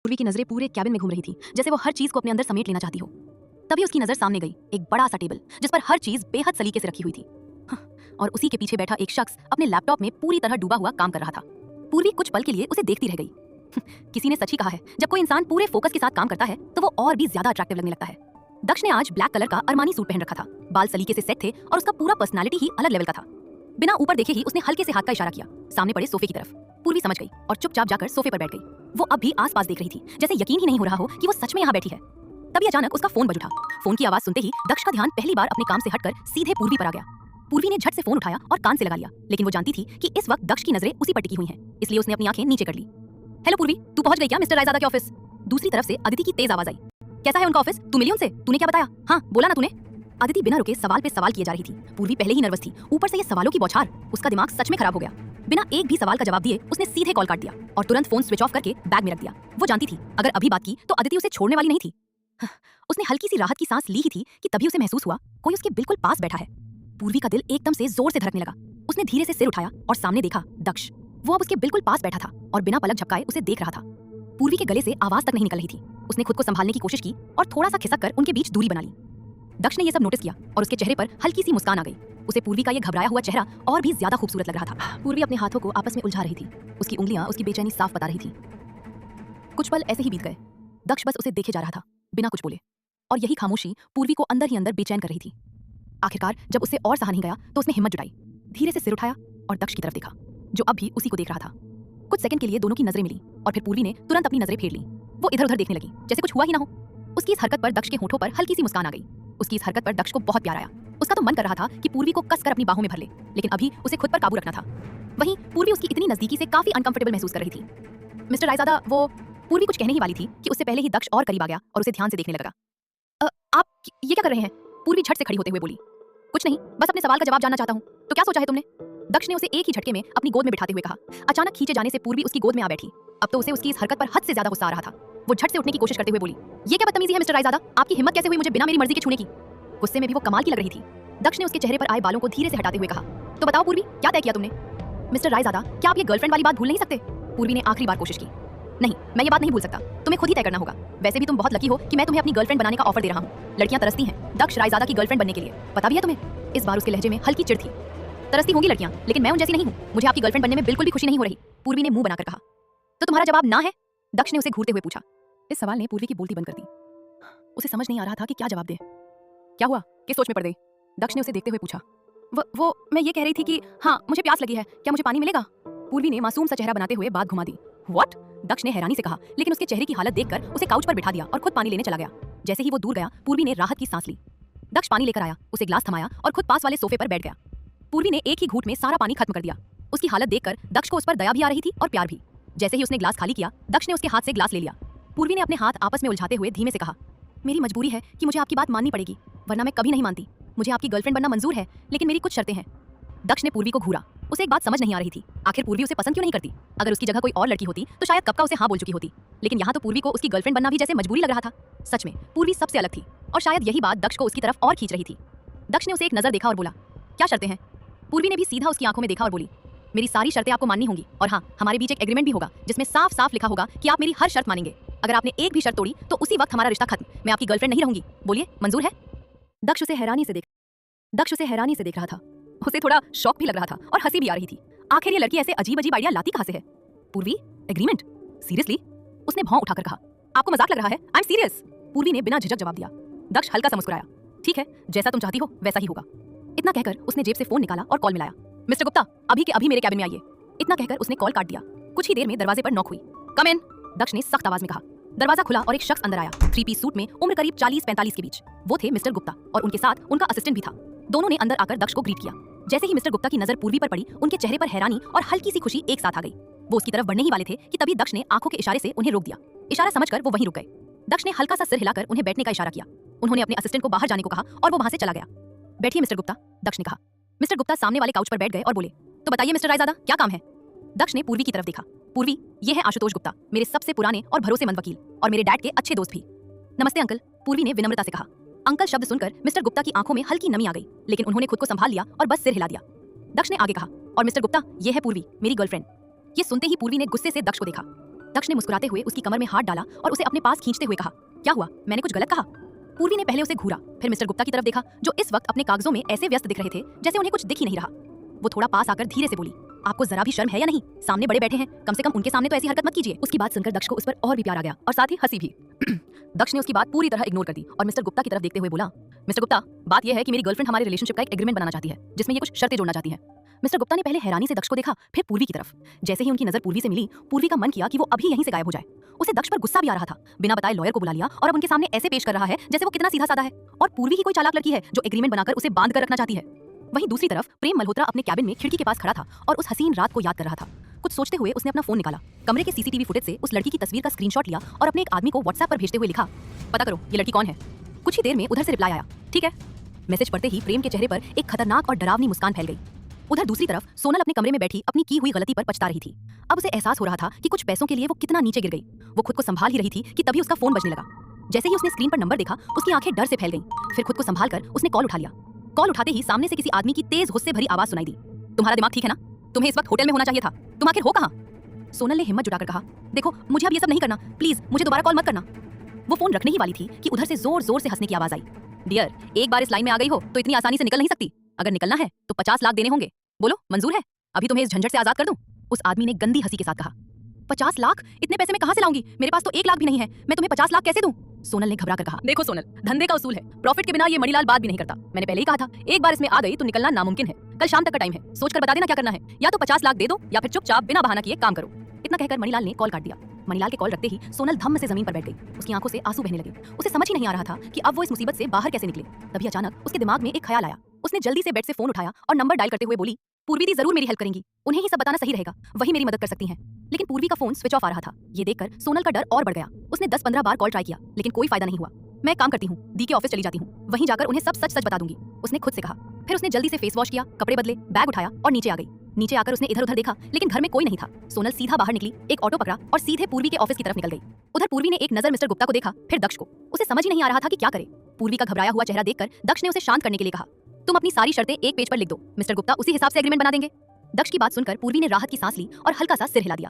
पूर्वी की नजरें पूरे कैबिन में घूम रही थी, जैसे वो हर चीज को अपने अंदर समेट लेना चाहती हो। तभी उसकी नजर सामने गई, एक बड़ा सा टेबल जिस पर हर चीज बेहद सलीके से रखी हुई थी। और उसी के पीछे बैठा एक शख्स अपने लैपटॉप में पूरी तरह डूबा हुआ काम कर रहा था। पूर्वी कुछ पल के लिए उसे देखती रह गई। किसी ने सच ही कहा है, जब कोई इंसान पूरे फोकस के साथ काम करता है तो वो और भी ज्यादा अट्रैक्टिव लगने लगता है। दक्ष ने आज ब्लैक कलर का अरमानी सूट पहन रखा था, बाल सलीके से सेट थे और उसका पूरा पर्सनालिटी ही अलग लेवल का था। बिना ऊपर देखे ही उसने हल्के से हाथ का इशारा किया सामने पड़े सोफे की तरफ। पूर्वी समझ गई और चुपचाप जाकर सोफे पर बैठ गई। वो अब भी आसपास देख रही थी, जैसे यकीन ही नहीं हो रहा हो कि वो सच में यहाँ बैठी है। तभी अचानक उसका फोन बज उठा। फोन की आवाज सुनते ही दक्ष का ध्यान पहली बार अपने काम से हटकर सीधे पूर्वी पर आ गया। पूर्वी ने झट से फोन उठाया और कान से लगा लिया, लेकिन वो जानती थी कि इस वक्त दक्ष की नजरें उसी पर टिकी हुई हैं, इसलिए उसने अपनी आंखें नीचे कर ली। हेलो पूर्वी, तू पहुंच गई क्या मिस्टर रायजादा के ऑफिस? दूसरी तरफ से अदिति की तेज आवाज आई। कैसा है उनका ऑफिस? तू मिली उनसे? तूने क्या बताया? हाँ बोला ना तूने। अदिति बिना रुके सवाल पे सवाल किए जा रही थी। पूर्वी पहले ही नर्वस थी, ऊपर से ये सवालों की बौछार, उसका दिमाग सच में खराब हो गया। बिना एक भी सवाल का जवाब दिए उसने सीधे कॉल काट दिया और तुरंत फोन स्विच ऑफ करके बैग में रख दिया। वो जानती थी अगर अभी बात की तो अदिति उसे छोड़ने वाली नहीं थी। उसने हल्की सी राहत की सांस ली ही थी कि तभी उसे महसूस हुआ कोई उसके बिल्कुल पास बैठा है। पूर्वी का दिल एकदम से जोर से धड़कने लगा। उसने धीरे से सिर उठाया और सामने देखा दक्ष। वो अब उसके बिल्कुल पास बैठा था और बिना पलक झपकाए उसे देख रहा था। पूर्वी के गले से आवाज तक नहीं निकल रही थी। उसने खुद को संभालने की कोशिश की और थोड़ा सा खिसक कर उनके बीच दूरी बना ली। दक्ष ने यह सब नोटिस किया और उसके चेहरे पर हल्की सी मुस्कान आ गई। उसे पूर्वी का यह घबराया हुआ चेहरा और भी ज्यादा खूबसूरत लग रहा था। पूर्वी अपने हाथों को आपस में उलझा रही थी, उसकी उंगलियां उसकी बेचैनी साफ बता रही थी। कुछ पल ऐसे ही बीत गए। दक्ष बस उसे देखे जा रहा था बिना कुछ बोले, और यही खामोशी पूर्वी को अंदर ही अंदर बेचैन कर रही थी। आखिरकार जब उससे और सहा नहीं गया तो उसने हिम्मत जुटाई, धीरे से सिर उठाया और दक्ष की तरफ देखा, जो अब भी उसी को देख रहा था। कुछ सेकंड के लिए दोनों की नजरें मिली और फिर पूर्वी ने तुरंत अपनी नजरें फेर ली। वो इधर उधर देखने लगी जैसे कुछ हुआ ही ना हो। उसकी इस हरकत पर दक्ष के होठों पर हल्की सी मुस्कान आ गई। उसकी इस हरकत पर दक्ष को बहुत प्यार आया। उसका तो मन कर रहा था कि पूर्वी को कसकर अपनी बाहों में भर ले, लेकिन अभी उसे खुद पर काबू रखना था। वहीं पूर्वी उसकी इतनी नजदीकी से काफी अनकंफर्टेबल महसूस कर रही थी। मिस्टर रायजादा, वो पूर्वी कुछ कहने ही वाली थी कि उससे पहले ही दक्ष और करीब आ गया और उसे ध्यान से देखने लगा। आप ये क्या कर रहे हैं? पूर्वी झट से खड़ी होते हुए बोली। कुछ नहीं, बस अपने सवाल का जवाब जानना चाहता हूँ। तो क्या सोचा है तुमने? दक्ष ने उसे एक ही झटके में अपनी गोद में बिठाते हुए कहा। अचानक खींचे जाने से पूर्वी उसकी गोद में आ बैठी। अब तो उसे उसकी इस हरकत पर हद से ज्यादा गुस्सा आ रहा था। वो झट से उठने की कोशिश करते हुए बोली, ये क्या बदतमीजी है मिस्टर रायजादा? आपकी हिम्मत कैसे हुई मुझे बिना मेरी मर्जी के छूने की? गुस्से में भी वो कमाल की लग रही थी। दक्ष ने उसके चेहरे पर आए बालों को धीरे से हटाते हुए कहा, तो बताओ पूर्वी, क्या तय किया तुमने? मिस्टर रायजादा, क्या आप ये गर्लफ्रेंड वाली बात भूल नहीं सकते? पूर्वी ने आखिरी बार कोशिश की। नहीं, मैं ये बात नहीं भूल सकता, तुम्हें खुद ही तय करना होगा। वैसे भी तुम बहुत लकी हो कि मैं तुम्हें अपनी गर्लफ्रेंड बनाने का ऑफर दे रहा हूँ। लड़कियां तरसती हैं दक्ष रायजादा की गर्लफ्रेंड बनने के लिए, पता भी है तुम्हें? इस बार उसके लहजे में हल्की चिढ़ थी। तरसती होंगी लड़कियां, लेकिन मैं उन जैसी नहीं हूँ। मुझे आपकी गर्लफ्रेंड बनने में बिल्कुल भी खुशी नहीं हो रही। पूर्वी ने मुंह बनाकर कहा। तो तुम्हारा जवाब ना है? दक्ष ने उसे घूरते हुए पूछा। इस सवाल ने पूर्वी की बोलती बंद कर दी। उसे समझ नहीं आ रहा था कि क्या जवाब दे। क्या हुआ? किस सोच में पड़ गई? दक्ष ने उसे देखते हुए पूछा। वो मैं ये कह रही थी कि हाँ, मुझे प्यास लगी है, क्या मुझे पानी मिलेगा? पूर्वी ने मासूम सा चेहरा बनाते हुए बात घुमा दी। व्हाट? दक्ष ने हैरानी से कहा, लेकिन उसके चेहरे की हालत देखकर उसे काउच पर बिठा दिया और खुद पानी लेने चला गया। जैसे ही वो दूर गया, पूर्वी ने राहत की सांस ली। दक्ष पानी लेकर आया, उसे ग्लास थमाया और खुद पास वाले सोफे पर बैठ गया। पूर्वी ने एक ही घूंट में सारा पानी खत्म कर दिया। उसकी हालत देखकर दक्ष को उस पर दया भी आ रही थी और प्यार भी। जैसे ही उसने ग्लास खाली किया, दक्ष ने उसके हाथ से ग्लास ले लिया। पूर्वी ने अपने हाथ आपस में उलझाते हुए धीमे से कहा, मेरी मजबूरी है कि मुझे आपकी बात माननी पड़ेगी, वरना मैं कभी नहीं मानती। मुझे आपकी गर्लफ्रेंड बनना मंजूर है, लेकिन मेरी कुछ शर्तें हैं। दक्ष ने पूर्वी को घूरा। उसे एक बात समझ नहीं आ रही थी, आखिर पूर्वी उसे पसंद क्यों नहीं करती? अगर उसकी जगह कोई और लड़की होती तो शायद कब का उसे हाँ बोल चुकी होती, लेकिन यहाँ तो पूर्वी को उसकी गर्लफ्रेंड बनना भी जैसे मजबूरी लग रहा था। सच में पूर्वी सबसे अलग थी और शायद यही बात दक्ष को उसकी तरफ और खींच रही थी। दक्ष ने उसे एक नजर देखा और बोला, क्या शर्तें हैं? पूर्वी ने भी सीधा उसकी आंखों में देखा और बोली, मेरी सारी शर्तें आपको माननी होंगी, और हाँ, हमारे बीच एक एग्रीमेंट भी होगा जिसमें साफ साफ लिखा होगा कि आप मेरी हर शर्त मानेंगे। अगर आपने एक भी शर्त तोड़ी तो उसी वक्त हमारा रिश्ता खत्म, मैं आपकी गर्लफ्रेंड नहीं रहूंगी। बोलिए, मंजूर है? दक्ष उसे हैरानी से देख रहा था। उसे थोड़ा शौक भी लग रहा था और हंसी भी आ रही थी। आखिर ये लड़की ऐसे अजीब अजीब आइडिया लाती कहां से है? पूर्वी, एग्रीमेंट? सीरियसली? उसने भौं उठाकर कहा। आपको मजाक लग रहा है? I am serious. पूर्वी ने बिना झिझक जवाब दिया। दक्ष हल्का सा मुस्कुराया। ठीक है, जैसा तुम चाहती हो वैसा ही होगा। इतना कहकर उसने जेब से फोन निकाला और कॉल मिलाया। मिस्टर गुप्ता, अभी के अभी मेरे कैबिन में आइए। इतना कहकर उसने कॉल काट दिया। कुछ ही देर में दरवाजे पर नॉक हुई। कम इन, दक्ष ने सख्त आवाज में कहा। दरवाजा खुला और एक शख्स अंदर आया, 3 पीस सूट में, उम्र करीब 40-45 के बीच। वो थे मिस्टर गुप्ता और उनके साथ उनका असिस्टेंट भी था। दोनों ने अंदर आकर दक्ष को ग्रीट किया। जैसे ही मिस्टर गुप्ता की नजर पूर्वी पर पड़ी, उनके चेहरे पर हैरानी और हल्की सी खुशी एक साथ आ गई। वो उसकी तरफ बढ़ने ही वाले थे कि तभी दक्ष ने आंखों के इशारे से उन्हें रोक दिया। इशारा समझकर वो वहीं रुक गए। दक्ष ने हल्का सा सिर हिलाकर उन्हें बैठने का इशारा किया। उन्होंने अपने असिस्टेंट को बाहर जाने को कहा और वो वहां से चला गया। बैठिए मिस्टर गुप्ता, दक्ष ने कहा। मिस्टर गुप्ता सामने वाले काउच पर बैठ गए और बोले, तो बताइए मिस्टर रायजादा, क्या काम है? दक्ष ने पूर्वी की तरफ देखा। पूर्वी, ये है आशुतोष गुप्ता, मेरे सबसे पुराने और भरोसेमंद वकील, और मेरे डैड के अच्छे दोस्त भी। नमस्ते अंकल, पूर्वी ने विनम्रता से कहा। अंकल शब्द सुनकर मिस्टर गुप्ता की आंखों में हल्की नमी आ गई, लेकिन उन्होंने खुद को संभाल लिया और बस सिर हिला दिया। दक्ष ने आगे कहा, और मिस्टर गुप्ता, ये है पूर्वी, मेरी गर्लफ्रेंड। ये सुनते ही पूर्वी ने गुस्से से दक्ष को देखा। दक्ष ने मुस्कुराते हुए उसकी कमर में हाथ डाला और उसे अपने पास खींचते हुए कहा, क्या हुआ, मैंने कुछ गलत कहा? पूर्वी ने पहले उसे घूरा, फिर मिस्टर गुप्ता की तरफ देखा, जो इस वक्त अपने कागजों में ऐसे व्यस्त दिख रहे थे जैसे उन्हें कुछ दिख ही नहीं रहा। वो थोड़ा पास आकर धीरे से बोली, आपको जरा भी शर्म है या नहीं? सामने बड़े बैठे हैं, कम से कम उनके सामने तो ऐसी हरकत मत कीजिए। उसकी बात सुनकर दक्ष को उस पर और भी प्यार आ गया और साथ ही हंसी भी। दक्ष ने उसकी बात पूरी तरह इग्नोर कर दी और मिस्टर गुप्ता की तरफ देखते हुए बोला, मिस्टर गुप्ता, बात यह है कि मेरी गर्लफ्रेंड हमारे रिलेशनशिप का एक एग्रीमेंट बनाना चाहती है, जिसमें ये कुछ शर्तें जोड़ना चाहती है। मिस्टर गुप्ता ने पहले हैरानी से दक्ष को देखा, फिर पूर्वी की तरफ। जैसे ही उनकी नजर पूर्वी से मिली, पूर्वी का मन किया कि वो अभी यहीं से गायब हो जाए। उसे दक्ष पर गुस्सा भी आ रहा था। बिना बताए लॉयर को बुला लिया और अब उनके सामने ऐसे पेश कर रहा है जैसे वो कितना सीधा साधा है और पूर्वी ही कोई चालाक लड़की है जो एग्रीमेंट बनाकर उसे बांध कर रखना चाहती है। वहीं दूसरी तरफ प्रेम मल्होत्रा अपने कैबिन में खिड़की के पास खड़ा था और उस हसीन रात को याद कर रहा था। कुछ सोचते हुए उसने अपना फोन निकाला, कमरे के सीसीटीवी फुटेज से उस लड़की की तस्वीर का स्क्रीनशॉट लिया और अपने एक आदमी को व्हाट्सएप पर भेजते हुए लिखा, पता करो ये लड़की कौन है। कुछ ही देर में उधर से रिप्लाई आया, ठीक है। मैसेज पढ़ते ही प्रेम के चेहरे पर एक खतरनाक और डरावनी मुस्कान फैल गई। उधर दूसरी तरफ सोनल अपने कमरे में बैठी अपनी की हुई गलती पर पछता रही थी। अब उसे एहसास हो रहा था कि कुछ पैसों के लिए वो कितना नीचे गिर गई। वो खुद को संभाल ही रही थी कि तभी उसका फोन बजने लगा। जैसे ही उसने स्क्रीन पर नंबर देखा, उसकी आंखें डर से फैल गईं। फिर खुद को संभाल कर उसने कॉल उठा लिया। कॉल उठाते ही सामने से किसी आदमी की तेज गुस्से भरी आवाज सुनाई दी, तुम्हारा दिमाग ठीक है ना? तुम्हें इस वक्त होटल में होना चाहिए था, तुम आखिर हो कहाँ? सोनल ने हिम्मत जुटाकर कहा, देखो मुझे अब ये सब नहीं करना, प्लीज मुझे दोबारा कॉल मत करना। वो फोन रखने ही वाली थी कि उधर से जोर जोर से हंसने की आवाज आई। डियर, एक बार इस लाइन में आ गई हो तो इतनी आसानी से निकल नहीं सकती। अगर निकलना है तो 50 लाख देने होंगे। बोलो मंजूर है? अभी तुम्हें इस झंझट से आजाद कर दूं? उस आदमी ने गंदी हंसी के साथ कहा। 50 लाख? इतने पैसे मैं कहां से लाऊंगी? मेरे पास तो 1 लाख भी नहीं है, मैं तुम्हें 50 लाख कैसे दूं? सोनल ने घबरा कर कहा, देखो सोनल, धंधे का उसूल है, प्रॉफिट के बिना ये मणिलाल बात भी नहीं करता। मैंने पहले ही कहा था, एक बार इसमें आ गई तो निकलना नामुमकिन है। कल शाम तक का टाइम है, सोचकर बता देना क्या करना है। या तो 50 लाख दे दो या फिर चुपचाप बिना बहाना किए काम करो। इतना कहकर मणिलाल ने कॉल काट दिया। मणिलाल के कॉल रखते ही सोनल धम्म से जमीन पर बैठ गई। उसकी आंखों से आंसू बहने लगे। उसे समझ ही नहीं आ रहा था कि अब वो इस मुसीबत से बाहर कैसे निकले। तभी अचानक उसके दिमाग में एक ख्याल आया। उसने जल्दी से बेड से फोन उठाया और नंबर डायल करते हुए बोली, पूर्वी दी जरूर मेरी हेल्प करेंगी, उन्हें ही सब बताना सही रहेगा, वही मेरी मदद कर सकती हैं। लेकिन पूर्वी का फोन स्विच ऑफ आ रहा था। ये देखकर सोनल का डर और बढ़ गया। उसने 10-15 बार कॉल ट्राई किया लेकिन कोई फायदा नहीं हुआ। मैं एक काम करती हूँ, दी के ऑफिस चली जाती हूँ, वहीं जाकर उन्हें सब सच सच बता दूंगी, उसने खुद से कहा। फिर उसने जल्दी से फेस वॉश किया, कपड़े बदले, बैग उठाया और नीचे आ गई। नीचे आकर उसने इधर उधर देखा लेकिन घर में कोई नहीं था। सोनल सीधा बाहर निकली, एक ऑटो पकड़ा और सीधे पूर्वी के ऑफिस की तरफ निकल गई। उधर पूर्वी ने एक नजर मिस्टर गुप्ता को देखा, फिर दक्ष को। उसे समझ ही नहीं आ रहा था कि क्या करे। पूर्वी का घबराया हुआ चेहरा देखकर दक्ष ने उसे शांत करने के लिए कहा, तुम अपनी सारी शर्तें एक पेज पर लिख दो, मिस्टर गुप्ता उसी हिसाब से एग्रीमेंट बना देंगे। दक्ष की बात सुनकर पूर्वी ने राहत की सांस ली और हल्का सा सिर हिला दिया।